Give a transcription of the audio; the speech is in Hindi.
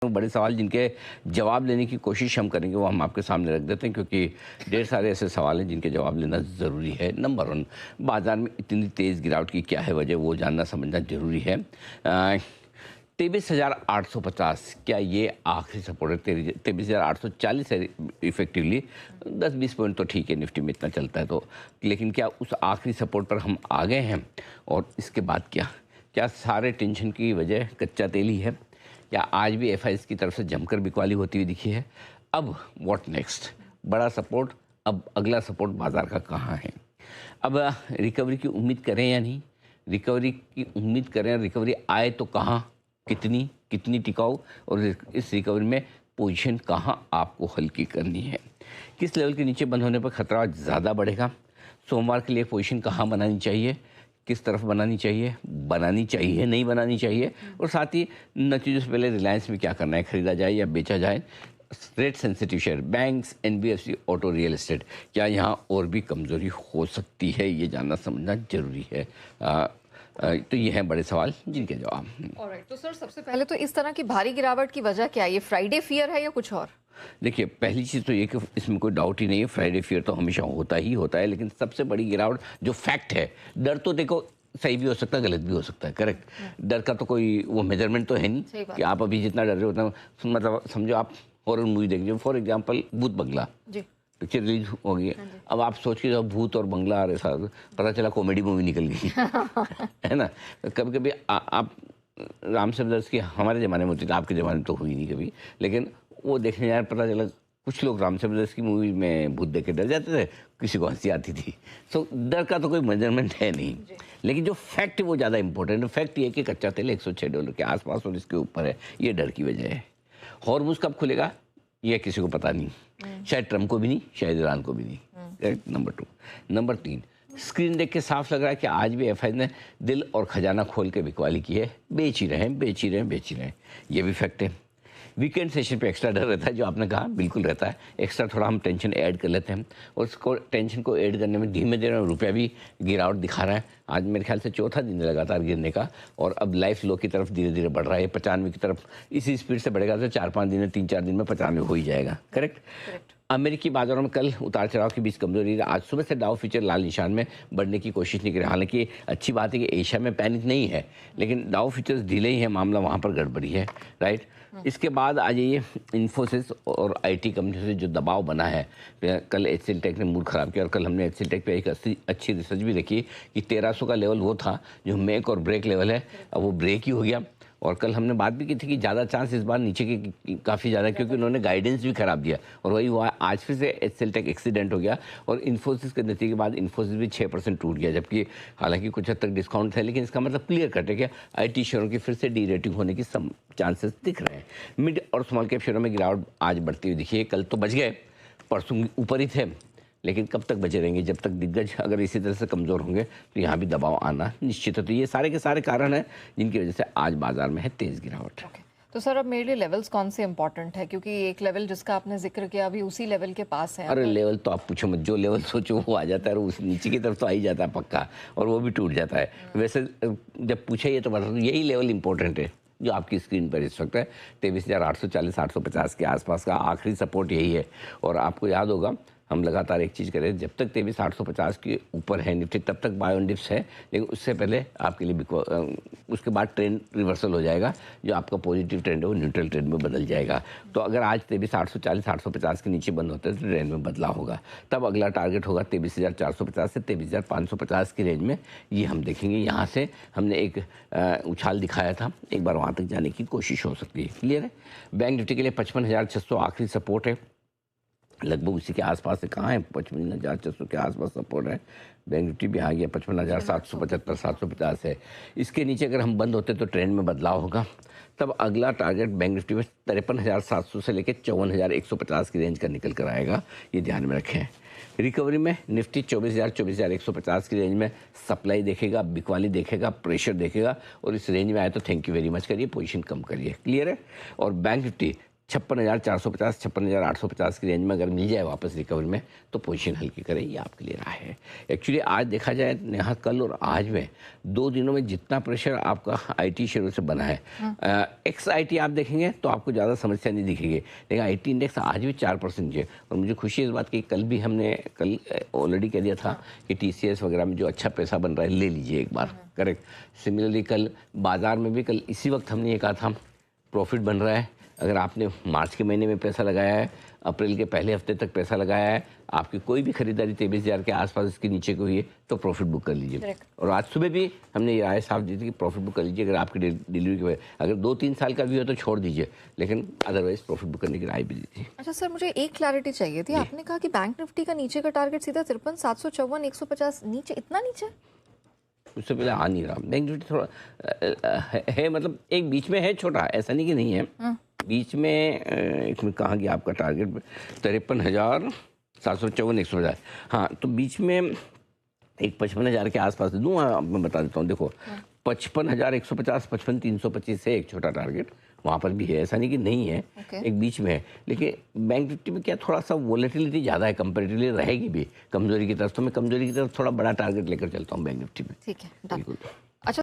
बड़े सवाल जिनके जवाब लेने की कोशिश हम करेंगे वो हम आपके सामने रख देते हैं, क्योंकि ढेर सारे ऐसे सवाल हैं जिनके जवाब लेना ज़रूरी है। नंबर 1, बाज़ार में इतनी तेज़ गिरावट की क्या है वजह, वो जानना समझना ज़रूरी है। 23,850 क्या ये आखिरी सपोर्ट है? 23,840 है इफेक्टिवली। 10-20 पॉइंट तो ठीक है, निफ्टी में इतना चलता है तो, लेकिन क्या उस आखिरी सपोर्ट पर हम आ गए हैं? और इसके बाद क्या सारे टेंशन की वजह कच्चा तेल ही है? या आज भी एफआईएस की तरफ से जमकर बिकवाली होती हुई दिखी है? अब व्हाट नेक्स्ट? बड़ा सपोर्ट, अब अगला सपोर्ट बाजार का कहाँ है? अब रिकवरी की उम्मीद करें या नहीं? रिकवरी की उम्मीद करें, रिकवरी आए तो कहाँ, कितनी टिकाऊ, और इस रिकवरी में पोजीशन कहाँ आपको हल्की करनी है? किस लेवल के नीचे बंद होने पर खतरा ज़्यादा बढ़ेगा? सोमवार के लिए पोजीशन कहाँ बनानी चाहिए, किस तरफ बनानी चाहिए, नहीं बनानी चाहिए, और साथ ही नतीजों से पहले रिलायंस में क्या करना है, खरीदा जाए या बेचा जाए? Rate sensitive share, banks, NBFC, auto, real estate, क्या यहाँ और भी कमज़ोरी हो सकती है? ये जानना समझना जरूरी है। तो ये हैं बड़े सवाल जिनके जवाब। ऑलराइट, तो सर सबसे पहले तो इस तरह की भारी गिरावट की वजह क्या है? ये फ्राइडे फियर है या कुछ और? देखिए, पहली चीज़ तो ये कि इसमें कोई डाउट ही नहीं है, फ्राइडे फियर तो हमेशा होता है, लेकिन सबसे बड़ी गिरावट जो फैक्ट है, डर तो देखो सही भी हो सकता है, गलत भी हो सकता है, करेक्ट। डर का तो कोई वो मेजरमेंट तो है नहीं कि आप अभी जितना डर रहे हो उतना, मतलब समझो आप हॉरर मूवी देख लीजिए, फॉर एग्जाम्पल भूत बंगला जी, पिक्चर रिलीज हो गई है। अब आप सोच के जब भूत और बंगला आ रहे साथ, पता चला कॉमेडी मूवी निकल गई है ना। कभी कभी आप राम से ब्रदर्स की हमारे ज़माने में होती थी, आपके ज़माने में तो हुई नहीं कभी, लेकिन वो देखने यार पता चला कुछ लोग राम से ब्रदर्स की मूवी में भूत देख के डर जाते थे, किसी को हंसी आती थी। सो डर का तो कोई मेजरमेंट है नहीं, लेकिन जो फैक्ट है वो ज़्यादा इंपॉर्टेंट है। फैक्ट ये है कि कच्चा तेल $106 के आसपास और इसके ऊपर है, ये डर की वजह है। हॉर्मुज़ कब खुलेगा ये किसी को पता नहीं, शायद ट्रम्प को भी नहीं, शायद ईरान को भी नहीं। नंबर 2। नंबर 3, स्क्रीन देख के साफ लग रहा है कि आज भी एफआई ने दिल और खजाना खोल के बिकवाली की है, बेच ही रहे हैं, ये भी फैक्ट है। वीकेंड सेशन पे एक्स्ट्रा डर रहता है, जो आपने कहा बिल्कुल रहता है, एक्स्ट्रा थोड़ा हम टेंशन ऐड कर लेते हैं, और उसको टेंशन को ऐड करने में धीमे धीमे रुपया भी गिरावट दिखा रहा है। आज मेरे ख्याल से चौथा दिन लगातार गिरने का, और अब लाइफ लो की तरफ धीरे धीरे बढ़ रहा है, 95 की तरफ। इसी स्पीड से बढ़ेगा तो 4-5 दिन में, 3-4 दिन में 95 हो ही जाएगा, करेक्ट। अमेरिकी बाजारों में कल उतार चढ़ाव के बीच कमजोरी रही। आज सुबह से डाउ फ्यूचर लाल निशान में बढ़ने की कोशिश नहीं कर रहे। हालांकि अच्छी बात है कि एशिया में पैनिक नहीं है, लेकिन डाउ फ्यूचर्स ढीले ही है, मामला वहाँ पर गड़बड़ी है, राइट। इसके बाद आ जाइए इन्फोसिस और आईटी कंपनी से जो दबाव बना है। कल एचसीएल टेक ने मूड खराब किया, और कल हमने एचसीएल टेक पे एक अच्छी रिसर्च भी देखी कि 1300 का लेवल वो था जो मेक और ब्रेक लेवल है, अब वो ब्रेक ही हो गया। और कल हमने बात भी की थी कि ज़्यादा चांस इस बार नीचे के काफ़ी ज़्यादा, क्योंकि उन्होंने गाइडेंस भी खराब दिया, और वही हुआ। आज फिर से एचसीएल टेक एक्सीडेंट हो गया, और इन्फोसिस के नतीजे के बाद इन्फोसिस भी 6% टूट गया, जबकि हालांकि कुछ हद तक डिस्काउंट है, लेकिन इसका मतलब क्लियर कट है कि आईटी शेयरों की फिर से डी रेटिंग होने की सब चांसेस दिख रहे हैं। मिड और स्मॉल कैप शेयरों में गिरावट आज बढ़ती हुई दिखी है। कल तो बच गए, परसों ऊपर ही थे, लेकिन कब तक बचे रहेंगे? जब तक दिग्गज अगर इसी तरह से कमज़ोर होंगे तो यहाँ भी दबाव आना निश्चित है। तो ये सारे के सारे कारण हैं जिनकी वजह से आज बाजार में है तेज़ गिरावट। तो सर अब मेरे लिए लेवल्स कौन से इंपॉर्टेंट है? क्योंकि एक लेवल जिसका आपने जिक्र किया अभी उसी लेवल के पास है। अरे लेवल तो आप पूछो मत, जो लेवल सोचो वो आ जाता है, और उस नीचे की तरफ तो आ ही जाता है पक्का, और वो भी टूट जाता है। वैसे जब पूछे ये तो बता, यही लेवल इंपॉर्टेंट है जो आपकी स्क्रीन पर इस वक्त है। 23,840-850 के आसपास का आखिरी सपोर्ट यही है। और आपको याद होगा हम लगातार एक चीज़ करें, जब तक 23,850 के ऊपर है निफ्टी तब तक बाय ऑन डिप्स है, लेकिन उससे पहले आपके लिए उसके बाद ट्रेंड रिवर्सल हो जाएगा, जो आपका पॉजिटिव ट्रेंड है वो न्यूट्रल ट्रेंड में बदल जाएगा। तो अगर आज 23,840-850 के नीचे बंद होता है तो ट्रेंड में बदलाव होगा, तब अगला टारगेट होगा 23,450 से 23,550 की रेंज में। ये हम देखेंगे। यहाँ से हमने एक उछाल दिखाया था, एक बार वहाँ तक जाने की कोशिश हो सकती है। क्लियर है। बैंक निफ्टी के लिए 55,600 आखिरी सपोर्ट है, लगभग उसी के आसपास से। कहाँ है? 55,600 के आसपास सपोर्ट है। बैंक निफ्टी भी आ गया 55,775 750 है। इसके नीचे अगर हम बंद होते तो ट्रेंड में बदलाव होगा। तब अगला टारगेट बैंक निफ्टी में 53,700 से लेकर 54,150 की रेंज का निकल कर आएगा, ये ध्यान में रखें। रिकवरी में निफ्टी 24,150 की रेंज में सप्लाई देखेगा, बिकवाली देखेगा, प्रेशर देखेगा, और इस रेंज में आए तो थैंक यू वेरी मच करिए, पोजीशन कम करिए। क्लियर है। और बैंक निफ्टी 56,450 56,850 की रेंज में अगर मिल जाए वापस रिकवरी में तो पोजीशन हल्की करें, ये आपके लिए राह है। एक्चुअली आज देखा जाए नेहा, कल और आज में 2 दिनों में जितना प्रेशर आपका आईटी शेयरों से बना है, एक्स आईटी आप देखेंगे तो आपको ज़्यादा समस्या नहीं दिखेगी, लेकिन आईटी इंडेक्स आज भी 4% है। और मुझे खुशी है इस बात की, कल भी हमने ऑलरेडी कह दिया था कि टीसीएस वगैरह में जो अच्छा पैसा बन रहा है ले लीजिए एक बार, करेक्ट। सिमिलरली कल बाजार में भी, कल इसी वक्त हमने ये कहा था प्रॉफिट बन रहा है। अगर आपने मार्च के महीने में पैसा लगाया है, अप्रैल के पहले हफ्ते तक पैसा लगाया है, आपकी कोई भी खरीदारी 23,000 के आसपास इसके नीचे को हुई है तो प्रॉफिट बुक कर लीजिए। Correct. और आज सुबह भी हमने ये राय साफ दी थी कि प्रॉफिट बुक कर लीजिए अगर आपकी डिलीवरी की वजह, अगर 2-3 साल का भी हो तो छोड़ दीजिए, लेकिन अदरवाइज प्रॉफिट बुक करने की राय भी दी थी। अच्छा सर, मुझे एक क्लैरिटी चाहिए थी। आपने कहा कि बैंक निफ्टी का नीचे का टारगेट सीधा 53,754 150, नीचे इतना नीचे? उससे पहले आ नहीं रहा। बैंक निफ्टी थोड़ा है, मतलब एक बीच में है, छोटा, ऐसा नहीं कि नहीं है। बीच में एक में कहा कि आपका टारगेट 53,754 150, हाँ, तो बीच में एक 55,000 के आसपास दूँ, मैं बता देता हूँ। देखो 55,150 55,325 है एक छोटा टारगेट, वहाँ पर भी है, ऐसा नहीं कि नहीं है। एक बीच में है, लेकिन बैंक निफ्टी में क्या थोड़ा सा वॉलेटिलिटी ज़्यादा है, कंपेरेटिवली रहेगी भी कमजोरी की तरफ, तो मैं कमजोरी की तरफ थोड़ा बड़ा टारगेट लेकर चलता हूँ बैंक निफ्टी में। ठीक है, बिल्कुल।